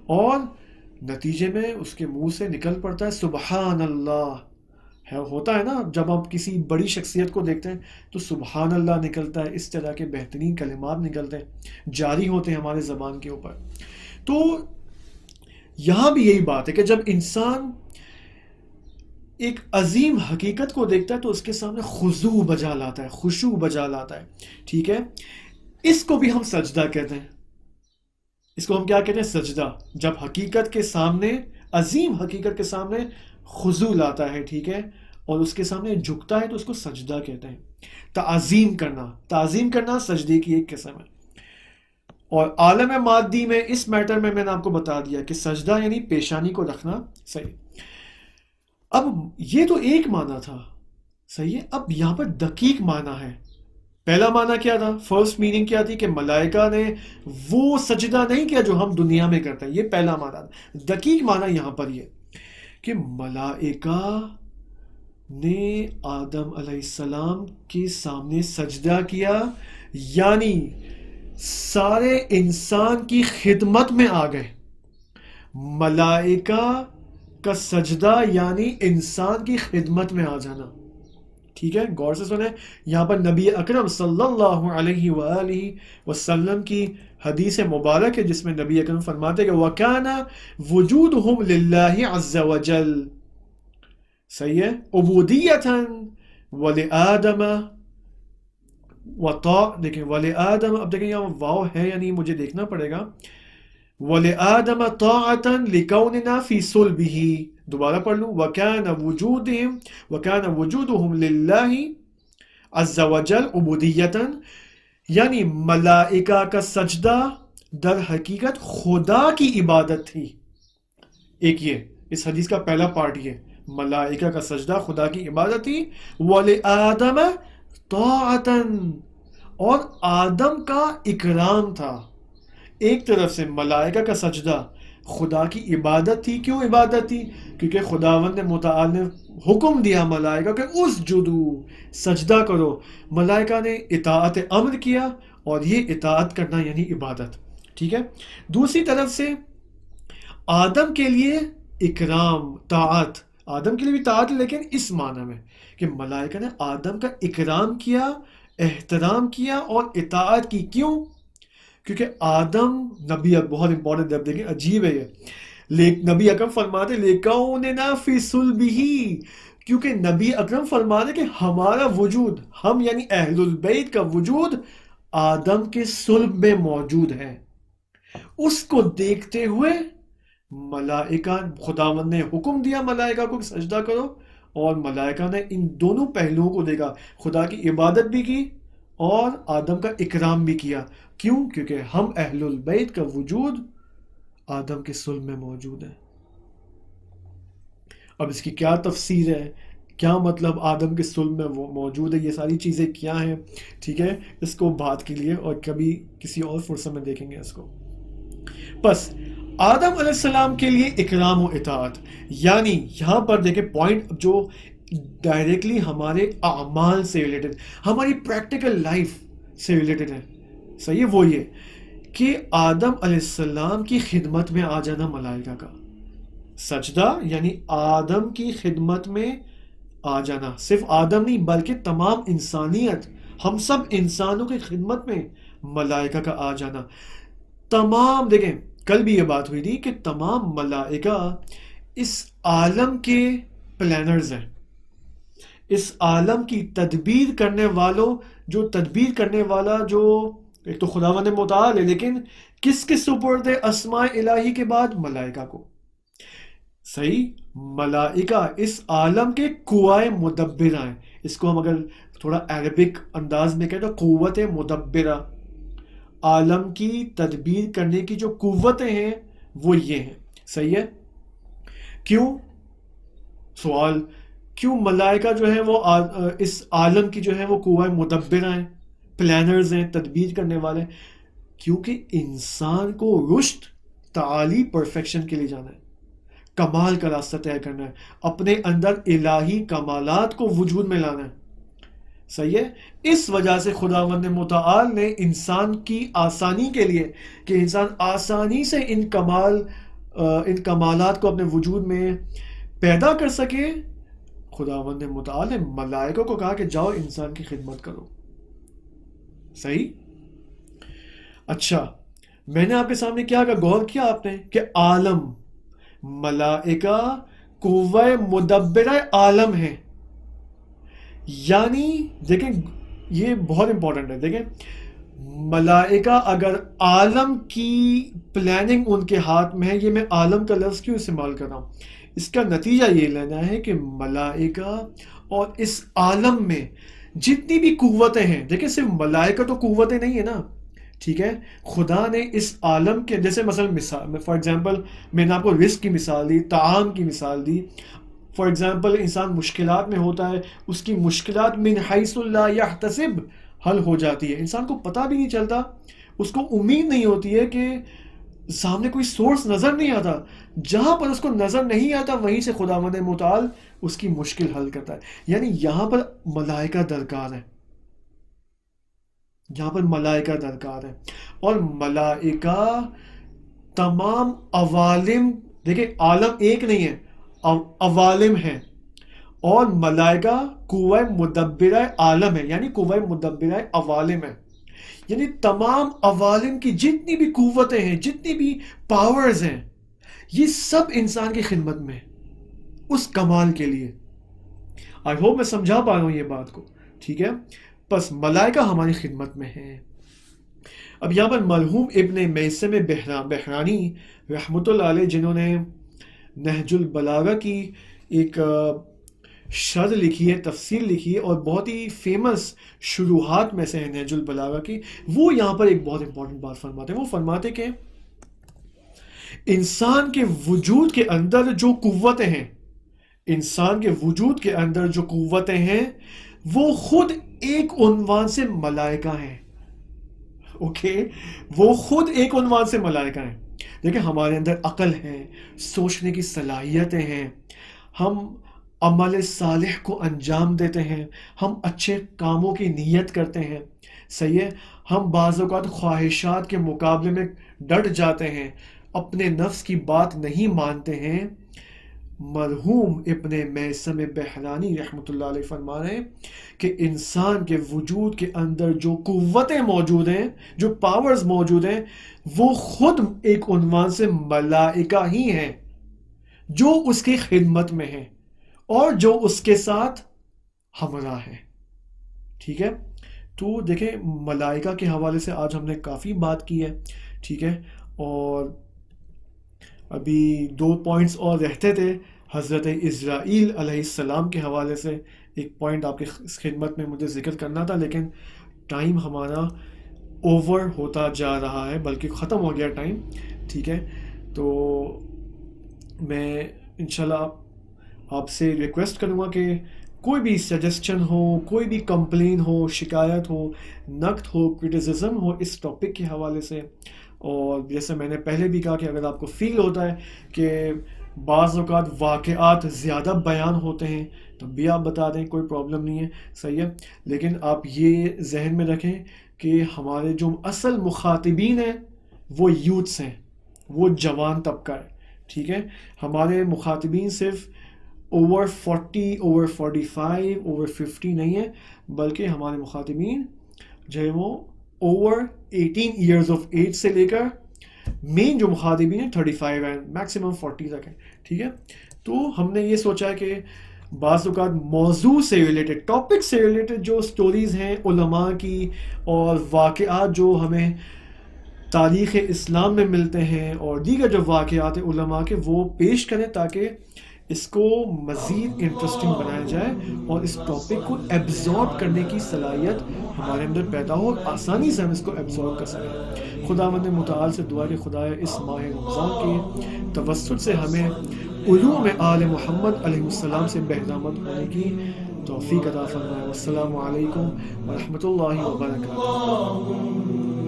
اور نتیجے میں اس کے منہ سے نکل پڑتا ہے سبحان اللہ. ہوتا ہے نا، جب آپ کسی بڑی شخصیت کو دیکھتے ہیں تو سبحان اللہ نکلتا ہے. اس طرح کے بہترین کلمات نکلتے ہیں، جاری ہوتے ہیں ہمارے زبان کے اوپر. تو یہاں بھی یہی بات ہے کہ جب انسان ایک عظیم حقیقت کو دیکھتا ہے تو اس کے سامنے خضوع بجا لاتا ہے، خشوع بجا لاتا ہے. ٹھیک ہے، اس کو بھی ہم سجدہ کہتے ہیں. اس کو ہم کیا کہتے ہیں؟ سجدہ. جب حقیقت کے سامنے، عظیم حقیقت کے سامنے خضوع لاتا ہے، ٹھیک ہے، اور اس کے سامنے جھکتا ہے، تو اس کو سجدہ کہتے ہیں. تعظیم کرنا سجدے کی ایک قسم ہے. اور عالم مادی میں اس میٹر میں نے آپ کو بتا دیا کہ سجدہ یعنی پیشانی کو رکھنا. صحیح. اب یہ تو ایک معنی تھا، صحیح ہے. اب یہاں پر دقیق معنی ہے. پہلا معنی کیا تھا؟ فرسٹ میننگ کیا تھی؟ کہ ملائکہ نے وہ سجدہ نہیں کیا جو ہم دنیا میں کرتے ہیں. یہ پہلا معنی تھا. دقیق معنی یہاں پر یہ کہ ملائکہ نے آدم علیہ السلام کے سامنے سجدہ کیا، یعنی سارے انسان کی خدمت میں آ گئے. ملائکہ کا سجدہ یعنی انسان کی خدمت میں آ جانا. ٹھیک ہے، غور سے سنیں. یہاں پر نبی اکرم صلی اللہ علیہ وآلہ وسلم کی حدیث مبارک ہے جس میں نبی اکرم فرماتے کہ وَكَانَ وُجُودُهُمْ لِلَّهِ عَزَّ وَجَلَّ. صحیح ہے. عبودیتاً وَلِآدَمَ دیکھیں وَلِآدَمَ، اب دیکھیں یہاں واو ہے یا نہیں مجھے دیکھنا پڑے گا. وَلِآدَمَ طَاعَةً لِكَوْنِنَا فِي صُلْبِهِ. دوبارہ پڑھ لوں. وَكَانَ وُجُودُهُمْ لِلَّهِ عَزَّ وَجَلْ عُبُودِيَّةً، یعنی ملائکہ کا سجدہ در حقیقت خدا کی عبادت تھی. ایک یہ اس حدیث کا پہلا پارٹ، یہ ملائکہ کا سجدہ خدا کی عبادت تھی. وَلِآدَمَ طَاعَةً، اور آدم کا اکرام تھا. ایک طرف سے ملائکہ کا سجدہ خدا کی عبادت تھی. کیوں عبادت تھی؟ کیونکہ خداوند متعال نے حکم دیا ملائکہ کہ اسجدو، سجدہ کرو. ملائکہ نے اطاعت امر کیا، اور یہ اطاعت کرنا یعنی عبادت. ٹھیک ہے. دوسری طرف سے آدم کے لیے اکرام، طاعت. آدم کے لیے بھی طاعت، لیکن اس معنی میں کہ ملائکہ نے آدم کا اکرام کیا، احترام کیا اور اطاعت کی. کیوں؟ کیونکہ آدم نبی، بہت امپورٹنٹ، جب دیکھیں عجیب ہے یہ، نبی اکرم فرماتے لِكَوْنِنَا فِي صُلْبِهِ، کیونکہ نبی اکرم فرماتے کہ ہمارا وجود، ہم یعنی اہل البیت کا وجود آدم کے صلب میں موجود ہے. اس کو دیکھتے ہوئے ملائکہ، خداوند نے حکم دیا ملائکہ کو کہ سجدہ کرو، اور ملائکہ نے ان دونوں پہلوؤں کو دیکھا، خدا کی عبادت بھی کی اور آدم کا اکرام بھی کیا. کیوں؟ کیونکہ ہم اہل البیت کا وجود آدم کے صلب میں موجود ہے. اب اس کی کیا تفسیر ہے، کیا مطلب آدم کے صلب میں وہ موجود ہے، یہ ساری چیزیں کیا ہیں، ٹھیک ہے، اس کو بات کے لیے اور کبھی کسی اور فرصت میں دیکھیں گے اس کو. بس آدم علیہ السلام کے لیے اکرام و اطاعت، یعنی یہاں پر دیکھیں پوائنٹ جو ڈائریکٹلی ہمارے اعمال سے ریلیٹڈ، ہماری پریکٹیکل لائف سے ریلیٹڈ ہے. صحیح ہے. وہ یہ کہ آدم علیہ السلام کی خدمت میں آ جانا ملائکہ کا سجدہ، یعنی آدم کی خدمت میں آ جانا. صرف آدم نہیں بلکہ تمام انسانیت، ہم سب انسانوں کی خدمت میں ملائکہ کا آ جانا. تمام، دیکھیں کل بھی یہ بات ہوئی تھی کہ تمام ملائکہ اس عالم کے پلانرز ہیں، اس عالم کی تدبیر کرنے والوں. جو تدبیر کرنے والا، جو ایک تو خداوند متعال ہے، لیکن کس کے سپرد اسماء الہی کے بعد؟ ملائکہ کو. صحیح. ملائکہ اس عالم کے قوائے مدبرہ ہیں. اس کو ہم اگر تھوڑا عربک انداز میں کہیں تو قوت مدبرہ، عالم کی تدبیر کرنے کی جو قوتیں ہیں وہ یہ ہیں. صحیح ہے. کیوں؟ سوال، کیوں ملائکہ جو ہیں وہ اس عالم کی جو ہے وہ قوائے مدبرہ ہیں، پلانرز ہیں، تدبیر کرنے والے ہیں؟ کیونکہ انسان کو رشد، تعالی، پرفیکشن کے لیے جانا ہے، کمال کا راستہ طے کرنا ہے، اپنے اندر الہی کمالات کو وجود میں لانا ہے. صحیح ہے. اس وجہ سے خداوند متعال نے انسان کی آسانی کے لیے، کہ انسان آسانی سے ان کمالات کو اپنے وجود میں پیدا کر سکے، خداوند متعال نے ملائکہ کو کہا کہ جاؤ انسان کی خدمت کرو. صحیح. اچھا، میں نے آپ کے سامنے کیا کہا، غور کیا آپ نے کہ عالم، ملائکہ قوہ مدبرہ عالم ہے. یعنی دیکھیں یہ بہت امپورٹنٹ ہے. دیکھیں ملائکہ اگر عالم کی پلاننگ ان کے ہاتھ میں ہے، یہ میں عالم کا لفظ کیوں استعمال کر رہا ہوں، اس کا نتیجہ یہ لینا ہے کہ ملائکہ اور اس عالم میں جتنی بھی قوتیں ہیں، دیکھیں صرف ملائکہ تو قوتیں نہیں ہیں نا، ٹھیک ہے. خدا نے اس عالم کے، جیسے مثلا مثال فار ایگزامپل میں نے آپ کو رزق کی مثال دی، طعام کی مثال دی. فار ایگزامپل انسان مشکلات میں ہوتا ہے، اس کی مشکلات من حیث لا یحتسب حل ہو جاتی ہے، انسان کو پتہ بھی نہیں چلتا، اس کو امید نہیں ہوتی ہے کہ سامنے کوئی سورس نظر نہیں آتا، جہاں پر اس کو نظر نہیں آتا وہیں سے خداوند متعال اس کی مشکل حل کرتا ہے. یعنی یہاں پر ملائکہ درکار ہے، یہاں پر ملائکہ درکار ہے. اور ملائکہ تمام عوالم، دیکھیں عالم ایک نہیں ہے، عوالم ہیں، اور ملائکہ قوہ مدبرہ عالم ہے، یعنی قوہ مدبرہ عوالم ہے. یعنی تمام عوالم کی جتنی بھی قوتیں ہیں، جتنی بھی پاورز ہیں، یہ سب انسان کی خدمت میں اس کمال کے لیے. آئی ہوپ میں سمجھا پا رہا ہوں یہ بات کو، ٹھیک ہے. بس ملائکہ ہماری خدمت میں ہیں. اب یہاں پر مرحوم ابن میثم بحرانی رحمۃ اللہ علیہ، جنہوں نے نہج البلاغہ کی ایک شرح لکھی ہے، تفسیر لکھی ہے، اور بہت ہی فیمس شروحات میں سے ہے نہج البلاغہ کی، وہ یہاں پر ایک بہت امپورٹنٹ بات فرماتے ہیں. وہ فرماتے کہ انسان کے وجود کے اندر جو قوتیں ہیں، انسان کے وجود کے اندر جو قوتیں ہیں وہ خود ایک عنوان سے ملائکہ ہیں. اوکے، وہ خود ایک عنوان سے ملائکہ ہیں. دیکھیں، ہمارے اندر عقل ہے، سوچنے کی صلاحیتیں ہیں، ہم عمل صالح کو انجام دیتے ہیں، ہم اچھے کاموں کی نیت کرتے ہیں، صحیح ہے، ہم بعض اوقات خواہشات کے مقابلے میں ڈٹ جاتے ہیں، اپنے نفس کی بات نہیں مانتے ہیں. مرحوم ابن میثم بحرانی رحمۃ اللہ علیہ فرما رہے ہیں کہ انسان کے وجود کے اندر جو قوتیں موجود ہیں، جو پاورز موجود ہیں، وہ خود ایک عنوان سے ملائکہ ہی ہیں جو اس کی خدمت میں ہیں اور جو اس کے ساتھ ہمراہ ہے. ٹھیک ہے، تو دیکھیں ملائکہ کے حوالے سے آج ہم نے کافی بات کی ہے. ٹھیک ہے، اور ابھی 2 پوائنٹس اور رہتے تھے. حضرت اسرائیل علیہ السلام کے حوالے سے ایک پوائنٹ آپ کی خدمت میں مجھے ذکر کرنا تھا، لیکن ٹائم ہمارا اوور ہوتا جا رہا ہے، بلکہ ختم ہو گیا ٹائم. ٹھیک ہے، تو میں انشاءاللہ آپ سے ریکویسٹ کروں گا کہ کوئی بھی سجیسچن ہو، کوئی بھی کمپلین ہو، شکایت ہو، نقد ہو، کرٹیسزم ہو اس ٹاپک کے حوالے سے، اور جیسے میں نے پہلے بھی کہا کہ اگر آپ کو فیل ہوتا ہے کہ بعض اوقات واقعات زیادہ بیان ہوتے ہیں تو بھی آپ بتا دیں، کوئی پرابلم نہیں ہے، صحیح ہے. لیکن آپ یہ ذہن میں رکھیں کہ ہمارے جو اصل مخاطبین ہیں وہ یوتھس ہیں، وہ جوان طبقہ ہے. ٹھیک ہے، ہمارے مخاطبین صرف اوور 40 اوور 45 اوور 50 نہیں ہے، بلکہ ہمارے مخاطبین جو ہے وہ اوور 18 ایئرز آف ایج سے لے کر مین جو مخاطبین ہیں 35 ہیں، میکسیمم 40 تک ہیں. ٹھیک ہے، تو ہم نے یہ سوچا ہے کہ بعض اوقات موضوع سے ریلیٹڈ، ٹاپک سے ریلیٹڈ جو سٹوریز ہیں علماء کی اور واقعات جو ہمیں تاریخ اسلام میں ملتے ہیں اور دیگر جو واقعات علماء کے، وہ پیش کریں تاکہ اس کو مزید انٹرسٹنگ بنایا جائے اور اس ٹاپک کو ایبزارب کرنے کی صلاحیت ہمارے اندر پیدا ہو اور آسانی سے ہم اس کو ایبزارب کر سکیں. خداوند متعال سے دعا کہ خدایا اس ماہ رمضان کے توسط سے ہمیں علوم آل محمد علیہ السلام سے بہرامد ہونے کی توفیق عطا فرمائے. والسلام علیکم ورحمۃ اللہ وبرکاتہ.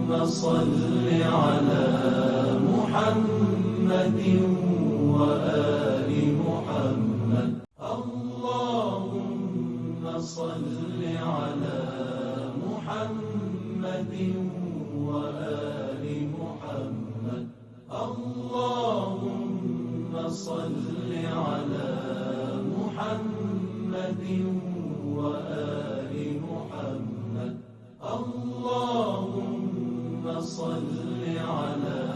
اللهم صل على محمد وآل محمد. اللهم صل على محمد وآل محمد. اللهم صل على محمد وآل محمد. اللهم صل على